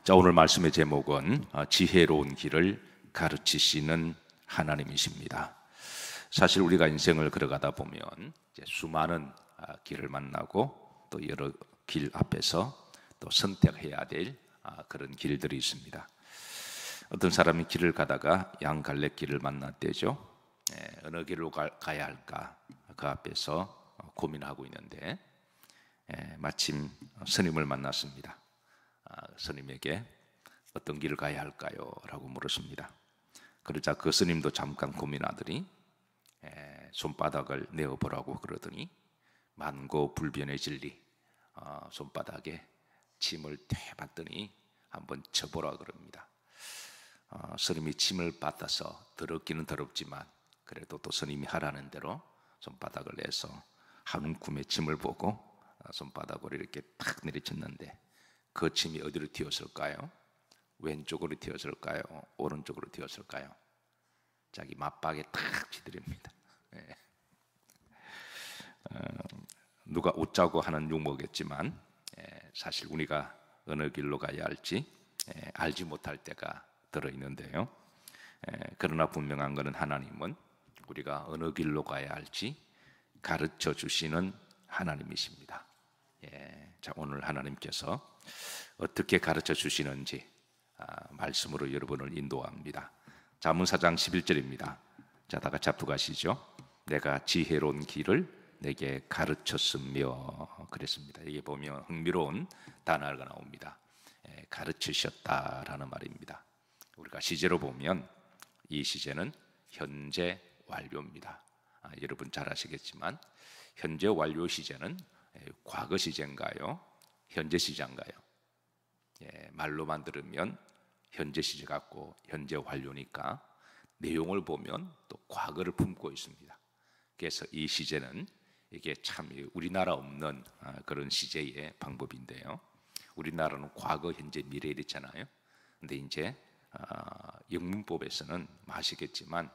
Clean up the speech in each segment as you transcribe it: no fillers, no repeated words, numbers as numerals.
자, 오늘 말씀의 제목은 지혜로운 길을 가르치시는 하나님이십니다. 사실 우리가 인생을 걸어가다 보면 이제 수많은 길을 만나고 또 여러 길 앞에서 또 선택해야 될 그런 길들이 있습니다. 어떤 사람이 길을 가다가 양갈래길을 만났대죠. 어느 길로 가야 할까 그 앞에서 고민하고 있는데 마침 스님을 만났습니다. 스님에게 어떤 길을 가야 할까요? 라고 물었습니다. 그러자 그 스님도 잠깐 고민하더니 손바닥을 내어보라고 그러더니 만고불변의 진리, 손바닥에 침을 대봤더니 한번 쳐보라 그럽니다. 스님이 침을 받아서 더럽기는 더럽지만 그래도 또 스님이 하라는 대로 손바닥을 내서 한 움큼의 침을 보고 손바닥으로 이렇게 탁 내리쳤는데 그 침이 어디로 튀었을까요? 왼쪽으로 튀었을까요? 오른쪽으로 튀었을까요? 자기 맞박에 탁 쥐드립니다. 누가 웃자고 하는 유머겠지만 사실 우리가 어느 길로 가야 할지 알지 못할 때가 들어있는데요. 그러나 분명한 것은 하나님은 우리가 어느 길로 가야 할지 가르쳐 주시는 하나님이십니다. 자, 오늘 하나님께서 어떻게 가르쳐 주시는지 말씀으로 여러분을 인도합니다. 잠언 4장 11절입니다. 자, 다 같이 합독하시죠. 내가 지혜로운 길을 내게 가르쳤으며 그랬습니다. 여기 보면 흥미로운 단어가 나옵니다. 가르치셨다라는 말입니다. 우리가 시제로 보면 이 시제는 현재 완료입니다. 여러분 잘 아시겠지만 현재 완료 시제는 과거 시제인가요? 현재 시제인가요? 말로만 들으면 현재 시제 같고 현재 완료니까 내용을 보면 또 과거를 품고 있습니다. 그래서 이 시제는 이게 참 우리나라 없는 그런 시제의 방법인데요. 우리나라는 과거, 현재, 미래 이랬잖아요. 근데 이제 영문법에서는 아시겠지만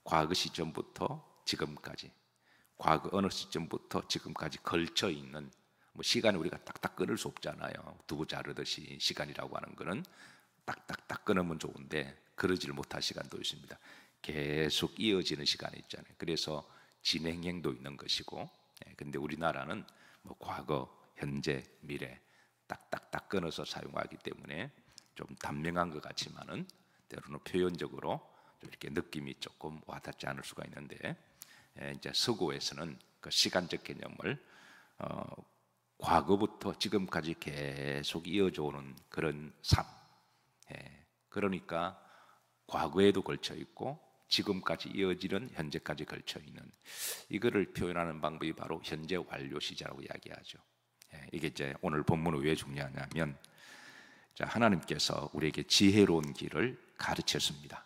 과거 시점부터 지금까지, 과거 어느 시점부터 지금까지 걸쳐 있는 시간을 우리가 딱딱 끊을 수 없잖아요. 두고 자르듯이 시간이라고 하는 거는 딱딱딱 끊으면 좋은데 그러지를 못할 시간도 있습니다. 계속 이어지는 시간이 있잖아요. 그래서 진행형도 있는 것이고, 근데 우리나라는 과거, 현재, 미래 딱딱딱 끊어서 사용하기 때문에 좀 단명한 것 같지만은 때로는 표현적으로 좀 이렇게 느낌이 조금 와닿지 않을 수가 있는데, 이제 서구에서는 그 시간적 개념을 과거부터 지금까지 계속 이어져 오는 그런 삶, 그러니까 과거에도 걸쳐 있고 지금까지 이어지는 현재까지 걸쳐 있는, 이거를 표현하는 방법이 바로 현재 완료 시제라고 이야기하죠. 이게 이제 오늘 본문은 왜 중요하냐면, 자, 하나님께서 우리에게 지혜로운 길을 가르쳤습니다.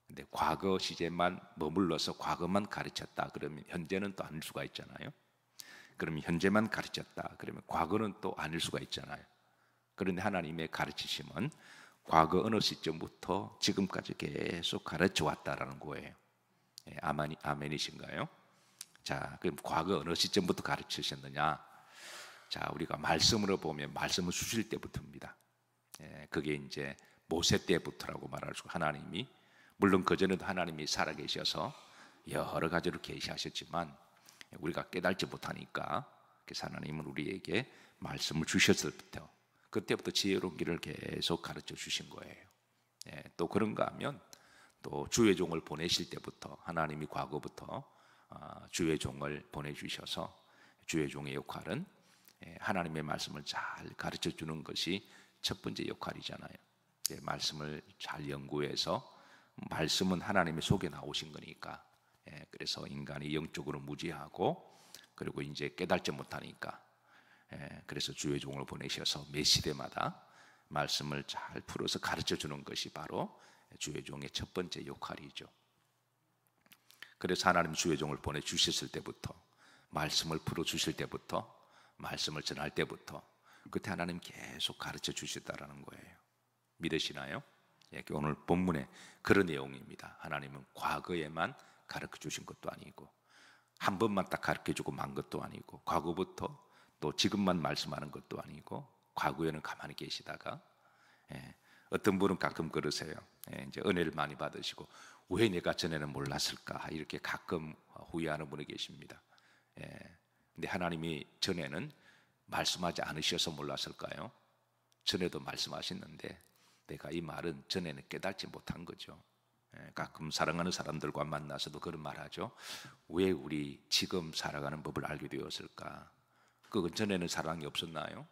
근데 과거 시제만 머물러서 과거만 가르쳤다 그러면 현재는 또 아닐 수가 있잖아요. 그러면 현재만 가르쳤다 그러면 과거는 또 아닐 수가 있잖아요. 그런데 하나님의 가르치심은 과거 어느 시점부터 지금까지 계속 가르쳐 왔다라는 거예요. 아멘이신가요? 자, 그럼 과거 어느 시점부터 가르치셨느냐? 자, 우리가 말씀으로 보면 말씀을 주실 때부터입니다. 그게 이제 모세 때부터라고 말할 수, 하나님이 물론 그전에도 하나님이 살아계셔서 여러 가지로 계시하셨지만 우리가 깨달지 못하니까, 그래서 하나님은 우리에게 말씀을 주셨을 때부터, 그때부터 지혜로운 길을 계속 가르쳐 주신 거예요. 또 그런가 하면 또 주의 종을 보내실 때부터 하나님이 과거부터 주의 종을 보내주셔서 주의 종의 역할은 하나님의 말씀을 잘 가르쳐 주는 것이 첫 번째 역할이잖아요. 말씀을 잘 연구해서, 말씀은 하나님의 속에 나오신 거니까, 그래서 인간이 영적으로 무지하고 그리고 이제 깨달지 못하니까, 그래서 주의 종을 보내셔서 매 시대마다 말씀을 잘 풀어서 가르쳐 주는 것이 바로 주의 종의 첫 번째 역할이죠. 그래서 하나님 주의 종을 보내주셨을 때부터, 말씀을 풀어주실 때부터, 말씀을 전할 때부터 그때 하나님 계속 가르쳐 주셨다라는 거예요. 믿으시나요? 오늘 본문에 그런 내용입니다. 하나님은 과거에만 가르쳐 주신 것도 아니고 한 번만 딱 가르쳐 주고 만 것도 아니고 과거부터 또 지금만 말씀하는 것도 아니고 과거에는 가만히 계시다가 예, 어떤 분은 가끔 그러세요. 예, 이제 은혜를 많이 받으시고 왜 내가 전에는 몰랐을까 이렇게 가끔 후회하는 분이 계십니다. 예, 근데 하나님이 전에는 말씀하지 않으셔서 몰랐을까요? 전에도 말씀하셨는데 내가 이 말은 전에는 깨닫지 못한 거죠. 예, 가끔 사랑하는 사람들과 만나서도 그런 말 하죠. 왜 우리 지금 살아가는 법을 알게 되었을까? 그건 전에는 사랑이 없었나요?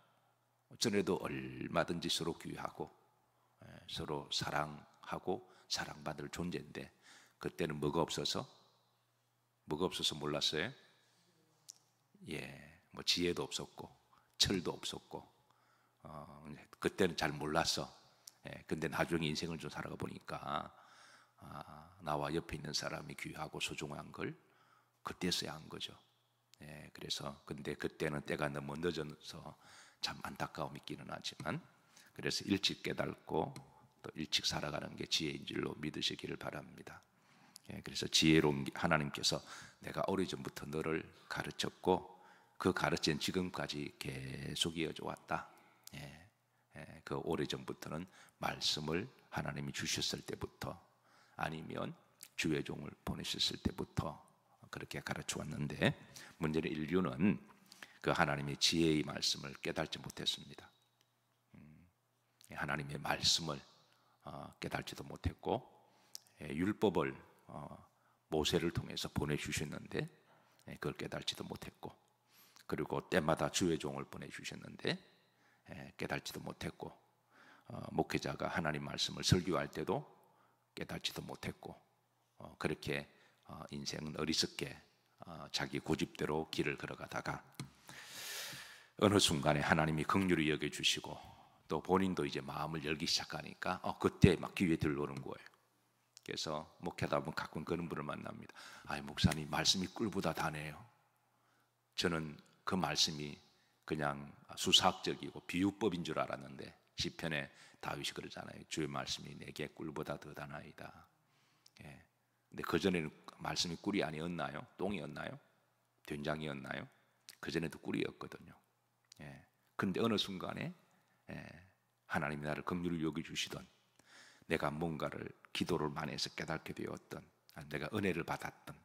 전에도 얼마든지 서로 귀하고 서로 사랑하고 사랑받을 존재인데 그때는 뭐가 없어서 몰랐어요? 예, 뭐 지혜도 없었고 철도 없었고 그때는 잘 몰랐어. 예, 근데 나중에 인생을 좀 살아가 보니까 나와 옆에 있는 사람이 귀하고 소중한 걸 그때서야 한 거죠. 예, 그래서 근데 그때는 때가 너무 늦어서 참 안타까움이 있기는 하지만 그래서 일찍 깨닫고 또 일찍 살아가는 게 지혜인 줄로 믿으시기를 바랍니다. 예, 그래서 지혜로운 하나님께서 내가 오래전부터 너를 가르쳤고 그 가르친 지금까지 계속 이어져 왔다. 예, 그 오래전부터는 말씀을 하나님이 주셨을 때부터 아니면 주의 종을 보내셨을 때부터 그렇게 가르쳐 왔는데 문제는 인류는 그 하나님의 지혜의 말씀을 깨닫지 못했습니다. 하나님의 말씀을 깨닫지도 못했고 율법을 모세를 통해서 보내주셨는데 그걸 깨닫지도 못했고 그리고 때마다 주의 종을 보내주셨는데 깨닫지도 못했고 목회자가 하나님 말씀을 설교할 때도 깨닫지도 못했고 그렇게 인생은 어리석게 자기 고집대로 길을 걸어가다가 어느 순간에 하나님이 긍휼히 여겨주시고 또 본인도 이제 마음을 열기 시작하니까 그때 막 귀에 들어오는 거예요. 그래서 목회하다 보면 가끔 그런 분을 만납니다. 아이 목사님 말씀이 꿀보다 다네요. 저는 그 말씀이 그냥 수사학적이고 비유법인 줄 알았는데 시편에 다윗이 그러잖아요. 주의 말씀이 내게 꿀보다 더 다나이다. 예. 근데 그 전에는 말씀이 꿀이 아니었나요? 똥이었나요? 된장이었나요? 그 전에도 꿀이었거든요. 예. 그런데 어느 순간에 하나님이 나를 긍휼히 여겨주시던 내가 뭔가를 기도를 많이 해서 깨닫게 되었던 내가 은혜를 받았던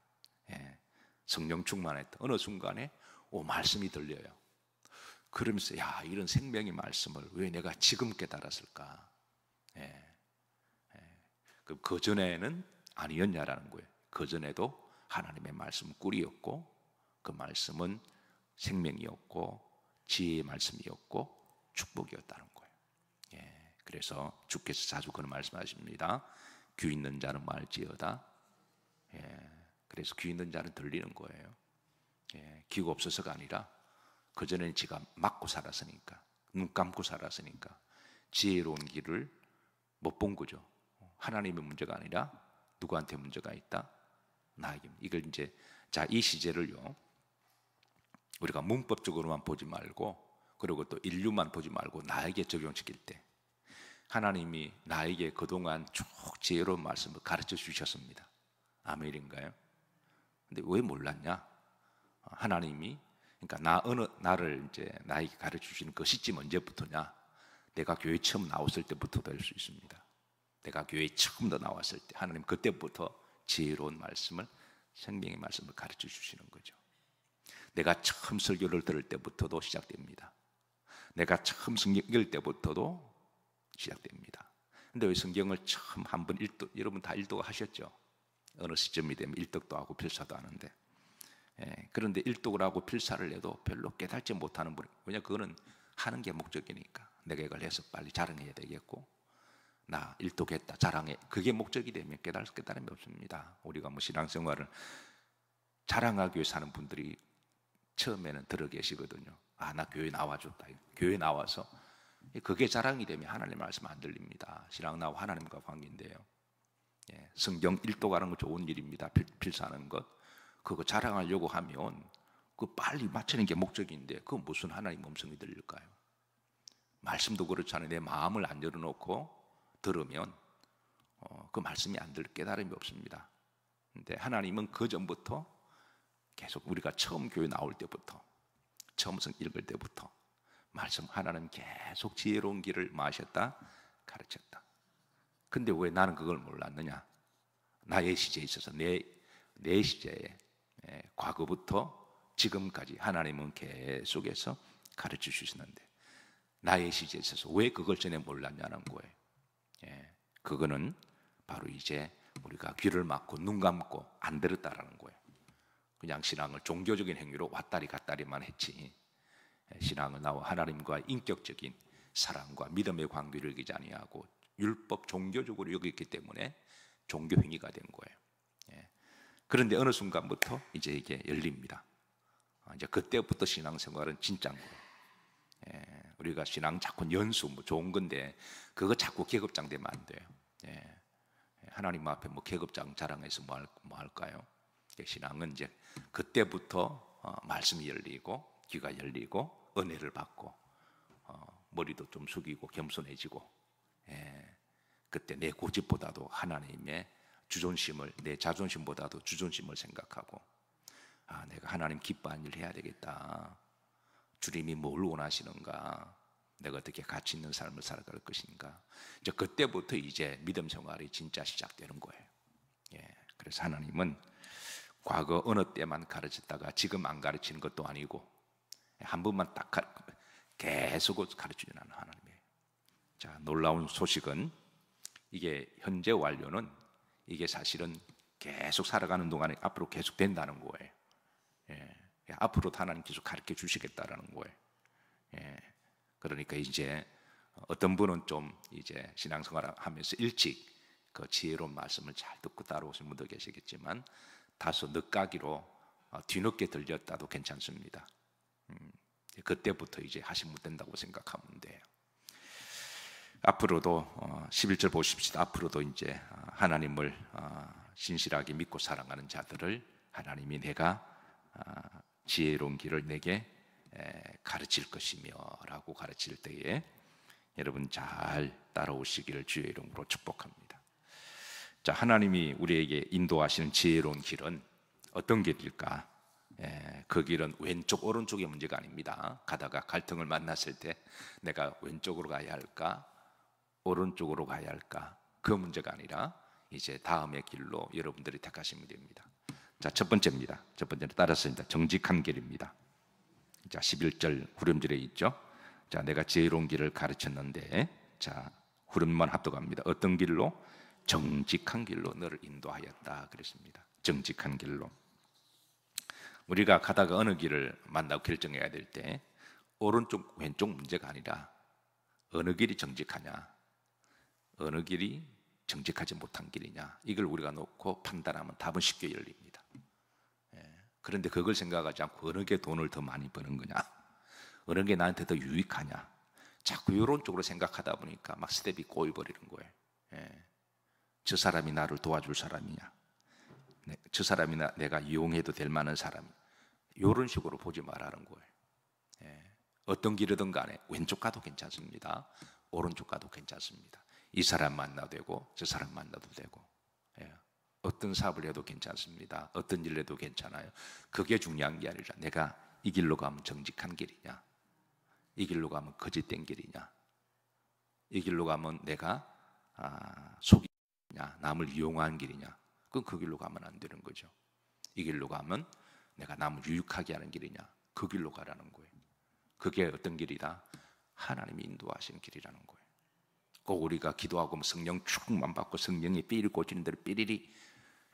성령 충만했던 어느 순간에 말씀이 들려요. 그러면서 야 이런 생명의 말씀을 왜 내가 지금 깨달았을까? 그 전에는 아니었냐라는 거예요. 그 전에도 하나님의 말씀은 꿀이었고 그 말씀은 생명이었고 지혜의 말씀이었고 축복이었다는 거예요. 그래서 주께서 자주 그런 말씀하십니다. 귀 있는 자는 말지어다. 그래서 귀 있는 자는 들리는 거예요. 귀가 없어서가 아니라 그전에는 지가 막고 살았으니까 눈 감고 살았으니까 지혜로운 길을 못 본 거죠. 하나님의 문제가 아니라 누구한테 문제가 있다? 나에게. 이걸 이제 이 시제를요 우리가 문법적으로만 보지 말고 그리고 또 인류만 보지 말고 나에게 적용시킬 때 하나님이 나에게 그동안 쭉 지혜로운 말씀을 가르쳐 주셨습니다. 아멘인가요? 근데 왜 몰랐냐? 하나님이 그러니까 나를 이제 나에게 가르쳐 주시는 그 시점 언제부터냐? 내가 교회 처음 나왔을 때부터 될 수 있습니다. 내가 교회에 처음 나왔을 때 하나님 그때부터 지혜로운 말씀을 생명의 말씀을 가르쳐 주시는 거죠. 내가 처음 설교를 들을 때부터도 시작됩니다. 내가 처음 성경 읽을 때부터도 시작됩니다. 근데 왜 성경을 처음 한번 여러분 다 일독 하셨죠? 어느 시점이 되면 일독도 하고 필사도 하는데 그런데 일독을 하고 필사를 해도 별로 깨닫지 못하는 분이 왜냐 그거는 하는 게 목적이니까 내가 이걸 해서 빨리 자랑해야 되겠고 나 일독했다 자랑해 그게 목적이 되면 깨달음이 없습니다. 우리가 뭐 신앙생활을 자랑하기 위해 사는 분들이 처음에는 들어 계시거든요. 나 교회 나와줬다. 교회 나와서 그게 자랑이 되면 하나님 말씀 안 들립니다. 신앙 나와 하나님과 관계인데요. 성경 일독하는 거 좋은 일입니다. 필사하는 것 그거 자랑하려고 하면 그 빨리 맞추는 게 목적인데 그거 무슨 하나님 음성이 들릴까요? 말씀도 그렇잖아요. 내 마음을 안 열어놓고 들으면 그 말씀이 안 들 깨달음이 없습니다. 근데 하나님은 그 전부터 계속 우리가 처음 교회 나올 때부터 처음 읽을 때부터 말씀 하나님 계속 지혜로운 길을 마셨다 가르쳤다. 근데 왜 나는 그걸 몰랐느냐? 나의 시제에 있어서 내 시제에 과거부터 지금까지 하나님은 계속해서 가르쳐 주시는데 나의 시제에 있어서 왜 그걸 전에 몰랐냐는 거예요. 그거는 바로 이제 우리가 귀를 막고 눈 감고 안 들었다라는 거예요. 그냥 신앙을 종교적인 행위로 왔다리 갔다리만 했지, 신앙은 나와 하나님과 인격적인 사랑과 믿음의 관계를 여기지 아니하고 율법 종교적으로 여겼기 때문에 종교 행위가 된 거예요. 그런데 어느 순간부터 이제 이게 열립니다. 이제 그때부터 신앙생활은 진짜인 거예요. 우리가 신앙 자꾸 연수 뭐 좋은 건데 그거 자꾸 계급장 되면 안 돼요. 하나님 앞에 뭐 계급장 자랑해서 뭐 할까요? 신앙은 이제 그때부터 말씀이 열리고 귀가 열리고 은혜를 받고 머리도 좀 숙이고 겸손해지고, 그때 내 고집보다도 하나님의 주존심을, 내 자존심보다도 주존심을 생각하고, 내가 하나님 기뻐하는 일을 해야 되겠다. 주님이 뭘 원하시는가? 내가 어떻게 가치 있는 삶을 살아갈 것인가? 이제 그때부터 이제 믿음 생활이 진짜 시작되는 거예요. 그래서 하나님은 과거 어느 때만 가르쳤다가 지금 안 가르치는 것도 아니고 한 번만 딱 계속 가르치는 하나님이에요. 자, 놀라운 소식은 이게 현재 완료는 이게 사실은 계속 살아가는 동안에 앞으로 계속 된다는 거예요. 앞으로 하나님 계속 가르쳐 주시겠다라는 거예요. 그러니까 이제 어떤 분은 좀 이제 신앙생활 하면서 일찍 그 지혜로운 말씀을 잘 듣고 따라오신 분도 계시겠지만 다소 늦가기로 뒤늦게 들렸다도 괜찮습니다. 그때부터 이제 하시면 된다고 생각하면 돼요. 앞으로도 11절 보십시다. 앞으로도 이제 하나님을 신실하게 믿고 사랑하는 자들을 하나님이 내가 지혜로운 길을 내게 가르칠 것이며 라고 가르칠 때에 여러분 잘 따라오시기를 주의 이름으로 축복합니다. 자, 하나님이 우리에게 인도하시는 지혜로운 길은 어떤 길일까? 그 길은 왼쪽 오른쪽의 문제가 아닙니다. 가다가 갈등을 만났을 때 내가 왼쪽으로 가야 할까 오른쪽으로 가야 할까, 그 문제가 아니라 이제 다음의 길로 여러분들이 택하시면 됩니다. 자, 첫 번째입니다. 첫 번째는 따랐습니다. 정직한 길입니다. 자, 11절 후렴절에 있죠. 자, 내가 지혜로운 길을 가르쳤는데, 자, 후렴만 합독합니다. 어떤 길로? 정직한 길로 너를 인도하였다 그랬습니다. 정직한 길로. 우리가 가다가 어느 길을 만나고 결정해야 될 때 오른쪽 왼쪽 문제가 아니라 어느 길이 정직하냐, 어느 길이 정직하지 못한 길이냐, 이걸 우리가 놓고 판단하면 답은 쉽게 열립니다. 그런데 그걸 생각하지 않고 어느 게 돈을 더 많이 버는 거냐, 어느 게 나한테 더 유익하냐, 자꾸 이런 쪽으로 생각하다 보니까 막 스텝이 꼬여버리는 거예요. 저 사람이 나를 도와줄 사람이냐, 저 사람이 내가 이용해도 될 만한 사람이냐, 이런 식으로 보지 말라는 거예요. 어떤 길이든 간에 왼쪽 가도 괜찮습니다. 오른쪽 가도 괜찮습니다. 이 사람 만나도 되고 저 사람 만나도 되고, 어떤 사업을 해도 괜찮습니다. 어떤 일 해도 괜찮아요. 그게 중요한 게 아니라 내가 이 길로 가면 정직한 길이냐, 이 길로 가면 거짓된 길이냐, 이 길로 가면 내가 속이냐, 남을 이용한 길이냐, 그건 그 길로 가면 안 되는 거죠. 이 길로 가면 내가 남을 유익하게 하는 길이냐, 그 길로 가라는 거예요. 그게 어떤 길이다? 하나님이 인도하시는 길이라는 거예요. 꼭 우리가 기도하고 성령 충만 받고 성령이 삐리 꽂히는 대로 삐리리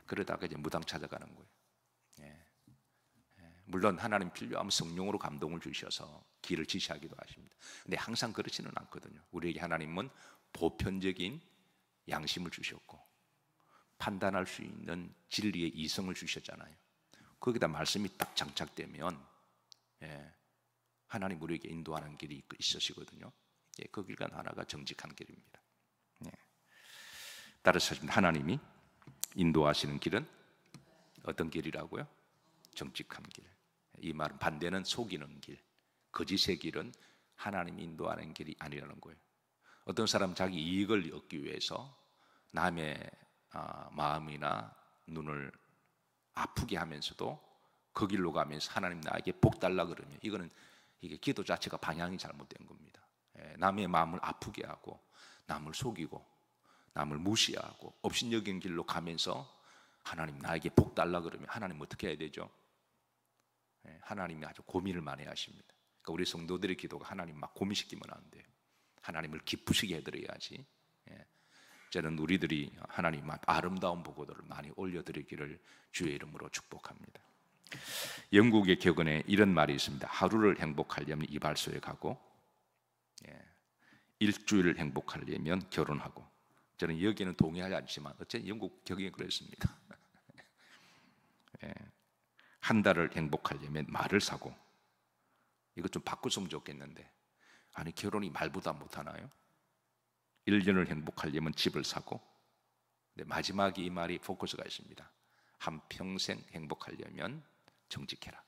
그러다가 이제 무당 찾아가는 거예요. 물론 하나님 필요하면 성령으로 감동을 주셔서 길을 지시하기도 하십니다. 근데 항상 그렇지는 않거든요. 우리에게 하나님은 보편적인 양심을 주셨고 판단할 수 있는 진리의 이성을 주셨잖아요. 거기다 말씀이 딱 장착되면 하나님 우리에게 인도하는 길이 있으시거든요. 그 길간 하나가 정직한 길입니다. 따라서 하나님이 인도하시는 길은 어떤 길이라고요? 정직한 길. 이 말은 반대는 속이는 길, 거짓의 길은 하나님이 인도하는 길이 아니라는 거예요. 어떤 사람 자기 이익을 얻기 위해서 남의 마음이나 눈을 아프게 하면서도 그 길로 가면서 하나님 나에게 복 달라 그러면 이게 기도 자체가 방향이 잘못된 겁니다. 남의 마음을 아프게 하고 남을 속이고 남을 무시하고 업신여긴 길로 가면서 하나님 나에게 복 달라 그러면 하나님 어떻게 해야 되죠? 하나님이 아주 고민을 많이 하십니다. 그러니까 우리 성도들의 기도가 하나님 막 고민시키면 안 돼요. 하나님을 기쁘시게 해드려야지. 저는 우리들이 하나님 아름다운 보고들을 많이 올려드리기를 주의 이름으로 축복합니다. 영국의 격언에 이런 말이 있습니다. 하루를 행복하려면 이발소에 가고 일주일을 행복하려면 결혼하고. 저는 여기는 동의하지 않지만 어쨌든 영국 격언이 그랬습니다. 한 달을 행복하려면 말을 사고. 이거 좀 바꿨으면 좋겠는데 아니 결혼이 말보다 못하나요? 1년을 행복하려면 집을 사고. 근데 마지막에 이 말이 포커스가 있습니다. 한평생 행복하려면 정직해라.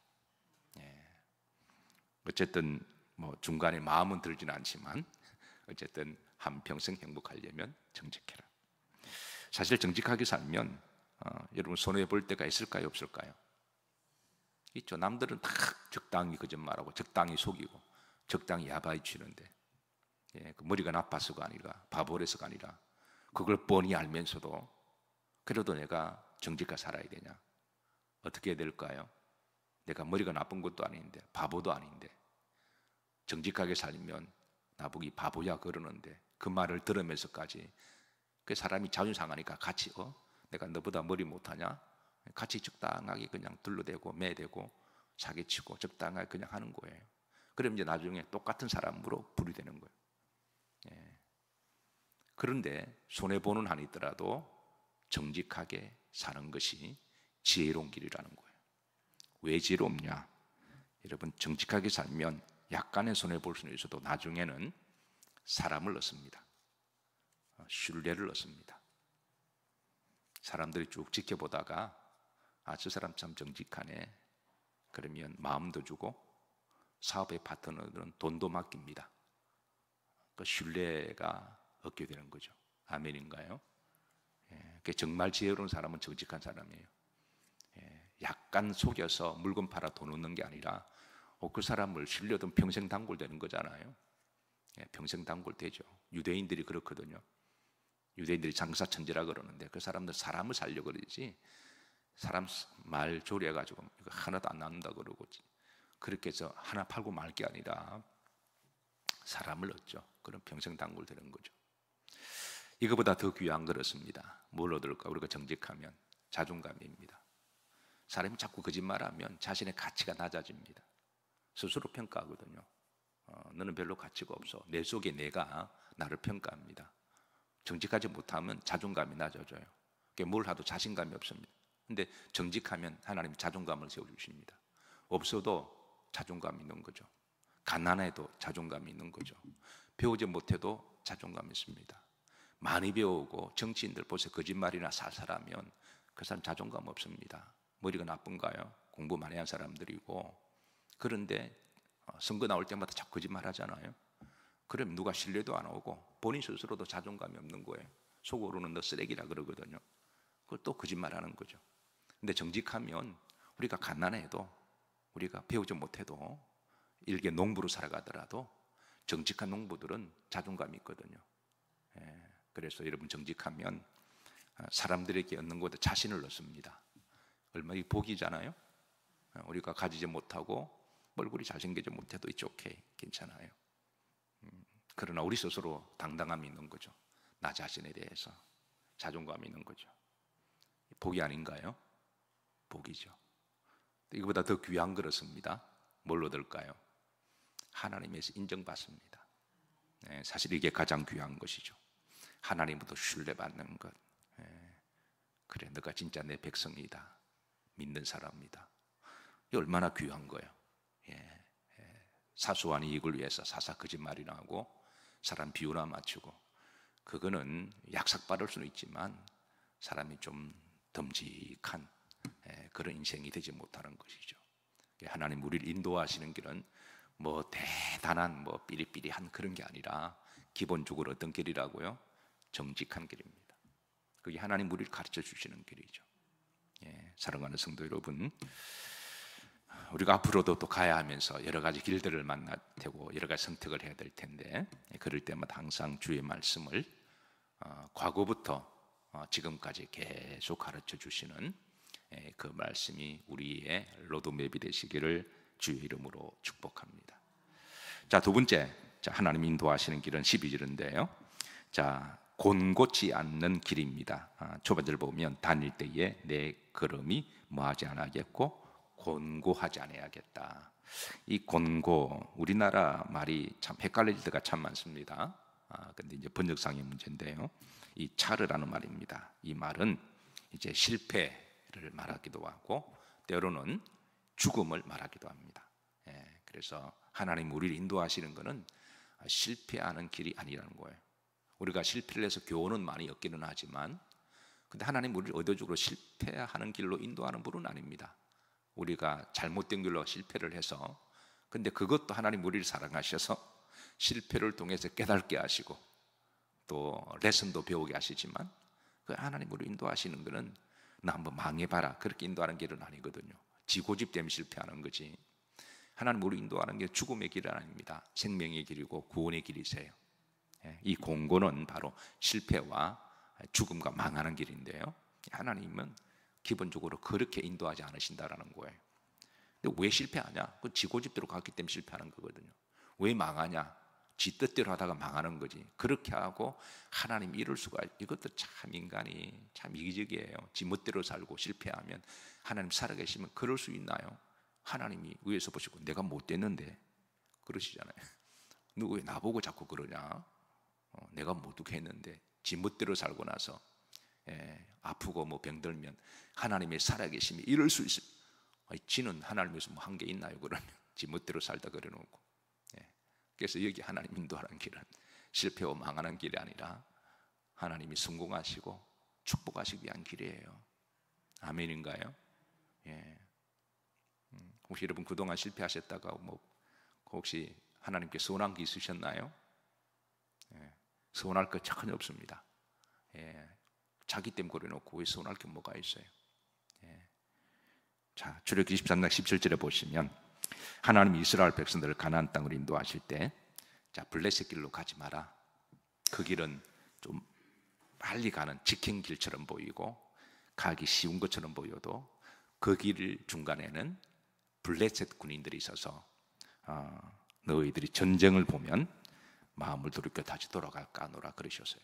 어쨌든 뭐 중간에 마음은 들지는 않지만 어쨌든 한평생 행복하려면 정직해라. 사실 정직하게 살면 여러분 손해 볼 때가 있을까요? 없을까요? 있죠. 남들은 다 적당히 거짓말하고 적당히 속이고 적당히 야바이 치는데 그 머리가 나빠서가 아니라 바보라서가 아니라 그걸 뻔히 알면서도 그래도 내가 정직하게 살아야 되냐? 어떻게 해야 될까요? 내가 머리가 나쁜 것도 아닌데 바보도 아닌데 정직하게 살면 나보기 바보야 그러는데 그 말을 들으면서까지 그 사람이 자존심 상하니까 같이 내가 너보다 머리 못하냐? 같이 적당하게 그냥 둘러대고 매대고 사기치고 적당하게 그냥 하는 거예요. 그럼 이제 나중에 똑같은 사람으로 분리되는 거예요. 그런데 손해보는 한이 있더라도 정직하게 사는 것이 지혜로운 길이라는 거예요. 왜 지혜롭냐? 여러분 정직하게 살면 약간의 손해볼 수는 있어도 나중에는 사람을 얻습니다. 신뢰를 얻습니다. 사람들이 쭉 지켜보다가 저 사람 참 정직하네. 그러면 마음도 주고 사업의 파트너들은 돈도 맡깁니다. 그 신뢰가 얻게 되는 거죠. 아멘인가요? 정말 지혜로운 사람은 정직한 사람이에요. 약간 속여서 물건 팔아 돈 얻는 게 아니라 그 사람을 신뢰하면 평생 단골되는 거잖아요. 평생 단골되죠. 유대인들이 그렇거든요. 유대인들이 장사천지라 그러는데 그 사람들 사람을 살려고 그러지 사람 말 조리해가지고 이거 하나도 안 남는다 그러고 그렇게 해서 하나 팔고 말 게 아니라 사람을 얻죠. 그럼 평생 단골되는 거죠. 이거보다 더 귀한 거였습니다. 뭘 얻을까? 우리가 정직하면 자존감입니다. 사람이 자꾸 거짓말하면 자신의 가치가 낮아집니다. 스스로 평가하거든요. 너는 별로 가치가 없어. 내 속에 내가 나를 평가합니다. 정직하지 못하면 자존감이 낮아져요. 뭘 하도 자신감이 없습니다. 근데 정직하면 하나님이 자존감을 세워주십니다. 없어도 자존감이 있는 거죠. 가난해도 자존감이 있는 거죠. 배우지 못해도 자존감이 있습니다. 많이 배우고 정치인들 보세요. 거짓말이나 살살하면 그 사람 자존감 없습니다. 머리가 나쁜가요? 공부 많이 한 사람들이고. 그런데 선거 나올 때마다 자꾸 거짓말 하잖아요. 그럼 누가 신뢰도 안 오고 본인 스스로도 자존감이 없는 거예요. 속으로는 너 쓰레기라 그러거든요. 그것도 거짓말 하는 거죠. 근데 정직하면 우리가 가난해도 우리가 배우지 못해도 일개 농부로 살아가더라도 정직한 농부들은 자존감이 있거든요. 그래서 여러분 정직하면 사람들에게 얻는 것보다 자신을 얻습니다. 얼마나 복이잖아요. 우리가 가지지 못하고 얼굴이 잘생기지 못해도 it's okay, 괜찮아요. 그러나 우리 스스로 당당함이 있는 거죠. 나 자신에 대해서 자존감이 있는 거죠. 복이 아닌가요? 복이죠. 이거보다 더 귀한 그렇습니다. 뭘 얻을까요? 하나님에서 인정받습니다. 사실 이게 가장 귀한 것이죠. 하나님부터 신뢰받는 것. 그래, 너가 진짜 내 백성이다. 믿는 사람이다. 이게 얼마나 귀한 거예요. 사소한 이익을 위해서 사사 거짓말이나 하고 사람 비유나 맞추고 그거는 약삭받을 수는 있지만 사람이 좀 듬직한 그런 인생이 되지 못하는 것이죠. 하나님 우리를 인도하시는 길은 뭐 대단한 뭐 삐리삐리한 그런 게 아니라 기본적으로 어떤 길이라고요? 정직한 길입니다. 그게 하나님 우리를 가르쳐 주시는 길이죠. 사랑하는 성도 여러분, 우리가 앞으로도 또 가야 하면서 여러 가지 길들을 만날 테고 여러 가지 선택을 해야 될 텐데, 그럴 때마다 항상 주의 말씀을 과거부터 지금까지 계속 가르쳐 주시는 그 말씀이 우리의 로드맵이 되시기를 주의 이름으로 축복합니다. 자, 두 번째, 하나님 인도하시는 길은 12절인데요. 자, 곤고치 않는 길입니다. 초반절 보면 다닐 때에 내 걸음이 뭐하지 않아야겠고 곤고하지 않아야겠다. 이 곤고, 우리나라 말이 참 헷갈릴 때가 참 많습니다. 근데 이제 번역상의 문제인데요. 이 차르라는 말입니다. 이 말은 이제 실패를 말하기도 하고 때로는 죽음을 말하기도 합니다. 그래서 하나님 우리를 인도하시는 것은 실패하는 길이 아니라는 거예요. 우리가 실패를 해서 교훈은 많이 얻기는 하지만, 근데 하나님 우리를 의도적으로 실패하는 길로 인도하는 분은 아닙니다. 우리가 잘못된 길로 실패를 해서, 근데 그것도 하나님 우리를 사랑하셔서 실패를 통해서 깨닫게 하시고 또 레슨도 배우게 하시지만, 그 하나님 우리를 인도하시는 것은 나 한번 망해봐라 그렇게 인도하는 길은 아니거든요. 지고집 때문에 실패하는 거지. 하나님 우리를 인도하는 게 죽음의 길은 아닙니다. 생명의 길이고 구원의 길이세요. 이 공고는 바로 실패와 죽음과 망하는 길인데요. 하나님은 기본적으로 그렇게 인도하지 않으신다라는 거예요. 근데 왜 실패하냐? 그 지고집대로 갔기 때문에 실패하는 거거든요. 왜 망하냐? 지 뜻대로 하다가 망하는 거지. 그렇게 하고 하나님 이룰 수가, 이것도 참 인간이 참 이기적이에요. 지 멋대로 살고 실패하면 하나님 살아계시면 그럴 수 있나요? 하나님이 위에서 보시고 내가 못됐는데 그러시잖아요. 너 왜 나보고 자꾸 그러냐? 내가 못되게 했는데 지 멋대로 살고 나서 아프고 뭐 병들면 하나님의 살아계심이 이럴 수 있어요. 지는 하나님에서 뭐 한 게 있나요? 그러면 지 멋대로 살다 그래놓고. 그래서 여기 하나님 인도하는 길은 실패와 망하는 길이 아니라 하나님이 성공하시고 축복하시기 위한 길이에요. 아멘인가요? 혹시 여러분 그동안 실패하셨다가 뭐 혹시 하나님께 서운한 게 있으셨나요? 서운할 것 전혀 없습니다. 자기 때문에 그래놓고 왜 서운할 게 뭐가 있어요? 자, 출애굽기 23장 17절에 보시면 하나님이 이스라엘 백성들을 가나안 땅으로 인도하실 때, 자, 블레셋 길로 가지 마라. 그 길은 좀 빨리 가는 직행 길처럼 보이고 가기 쉬운 것처럼 보여도 그 길 중간에는 블레셋 군인들이 있어서 너희들이 전쟁을 보면 마음을 돌이켜 다시 돌아갈까 하노라 그러셨어요.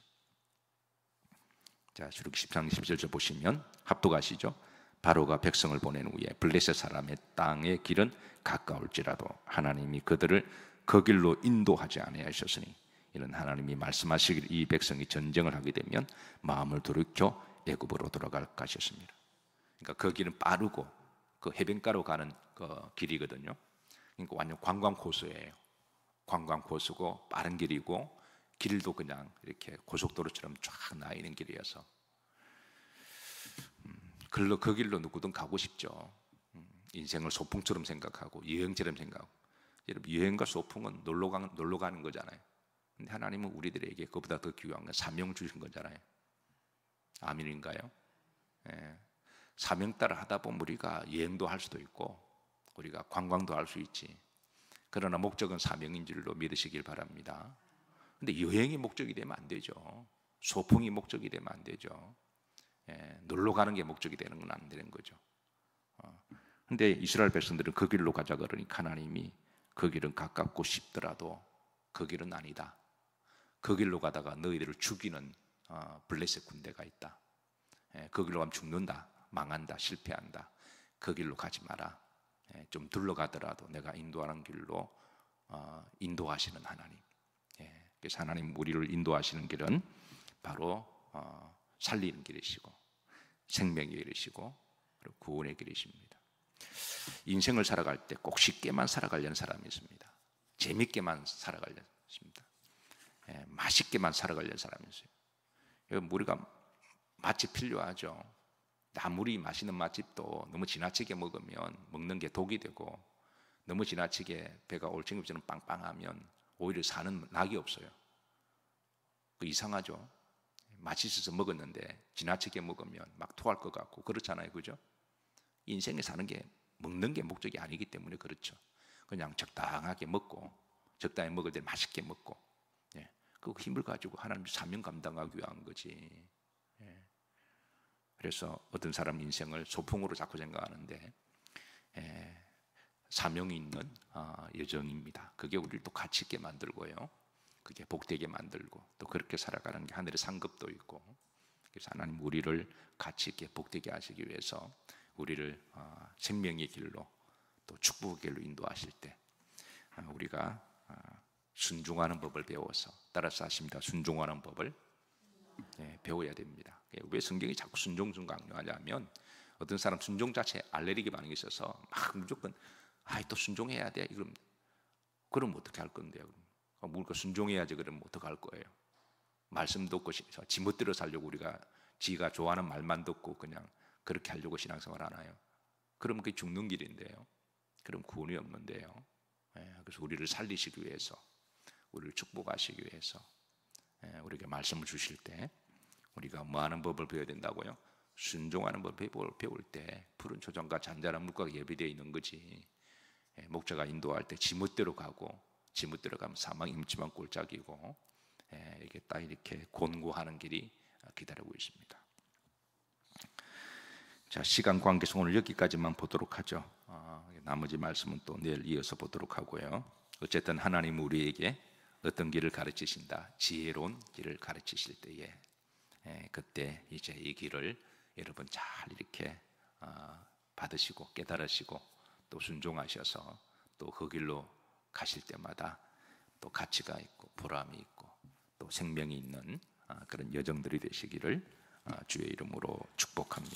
자, 출애굽기 13장 17절 보시면 합독하시죠. 바로가 백성을 보낸 후에 블레셋 사람의 땅의 길은 가까울지라도 하나님이 그들을 그 길로 인도하지 아니하셨으니 이는 하나님이 말씀하시길 이 백성이 전쟁을 하게 되면 마음을 돌이켜 애굽으로 돌아갈까 하셨습니다. 그러니까 그 길은 빠르고 그 해변가로 가는 그 길이거든요. 그러니까 완전 관광 코스예요. 관광 코스고 빠른 길이고 길도 그냥 이렇게 고속도로처럼 쫙 나 있는 길이어서 그 길로 누구든 가고 싶죠. 인생을 소풍처럼 생각하고 여행처럼 생각하고. 여러분, 여행과 소풍은 놀러 가는 거잖아요. 근데 하나님은 우리들에게 그보다 더 귀한 건 사명 주신 거잖아요. 아멘인가요? 사명 따라 하다 보면 우리가 여행도 할 수도 있고 우리가 관광도 할 수 있지. 그러나 목적은 사명인 줄로 믿으시길 바랍니다. 근데 여행이 목적이 되면 안 되죠. 소풍이 목적이 되면 안 되죠. 놀러 가는 게 목적이 되는 건 안 되는 거죠. 근데 이스라엘 백성들은 그 길로 가자 그러니까 하나님이 그 길은 가깝고 쉽더라도 그 길은 아니다. 그 길로 가다가 너희들을 죽이는 블레셋 군대가 있다. 그 길로 가면 죽는다, 망한다, 실패한다. 그 길로 가지 마라. 좀 둘러가더라도 내가 인도하는 길로 인도하시는 하나님. 그래서 하나님 우리를 인도하시는 길은 바로 살리는 길이시고 생명의 길이시고 그리고 구원의 길이십니다. 인생을 살아갈 때 꼭 쉽게만 살아가려는 사람이 있습니다. 재밌게만 살아가려는 있습니다. 맛있게만 살아가려는 사람이 있어요. 우리가 맛집 필요하죠. 아무리 맛있는 맛집도 너무 지나치게 먹으면 먹는 게 독이 되고 너무 지나치게 배가 올챙이처럼 빵빵하면 오히려 사는 낙이 없어요. 이상하죠. 맛있어서 먹었는데 지나치게 먹으면 막 토할 것 같고 그렇잖아요, 그죠? 인생에 사는 게 먹는 게 목적이 아니기 때문에 그렇죠. 그냥 적당하게 먹고 적당히 먹을 때 맛있게 먹고, 예, 그 힘을 가지고 하나님 사명 감당하기 위한 거지. 예. 그래서 어떤 사람 인생을 소풍으로 자꾸 생각하는데, 예, 사명이 있는 여정입니다. 그게 우리를 또 가치 있게 만들고요, 그게 복되게 만들고, 또 그렇게 살아가는 게 하늘의 상급도 있고. 그래서 하나님 우리를 가치 있게 복되게 하시기 위해서 우리를 생명의 길로 또 축복의 길로 인도하실 때 우리가 순종하는 법을 배워서, 따라서 하십니다. 순종하는 법을 배워야 됩니다. 왜 성경이 자꾸 순종 강조하냐면, 어떤 사람 순종 자체에 알레르기 반응이 있어서 막 무조건 또 순종해야 돼, 그럼 어떻게 할 건데요? 뭘 순종해야지, 그러면 어떻게 할 거예요? 말씀 듣고 지멋대로 살려고 우리가 지가 좋아하는 말만 듣고 그냥 그렇게 하려고 신앙생활 하나요? 그럼 그게 죽는 길인데요. 그럼 구원이 없는데요. 그래서 우리를 살리시기 위해서, 우리를 축복하시기 위해서 우리에게 말씀을 주실 때 우리가 뭐 하는 법을 배워야 된다고요? 순종하는 법을 배울 때 푸른 초장과 잔잔한 물가가 예비되어 있는 거지. 목자가 인도할 때 지멋대로 가고, 지멋대로 가면 사망 임침한 꼴짝이고, 이게 딱 이렇게 곤고하는 길이 기다리고 있습니다. 자, 시간 관계상 오늘 여기까지만 보도록 하죠. 나머지 말씀은 또 내일 이어서 보도록 하고요. 어쨌든 하나님 우리에게 어떤 길을 가르치신다, 지혜로운 길을 가르치실 때에 그때 이제 이 길을 여러분 잘 이렇게 받으시고 깨달으시고 또 순종하셔서 또 그 길로 가실 때마다 또 가치가 있고 보람이 있고 또 생명이 있는 그런 여정들이 되시기를 주의 이름으로 축복합니다.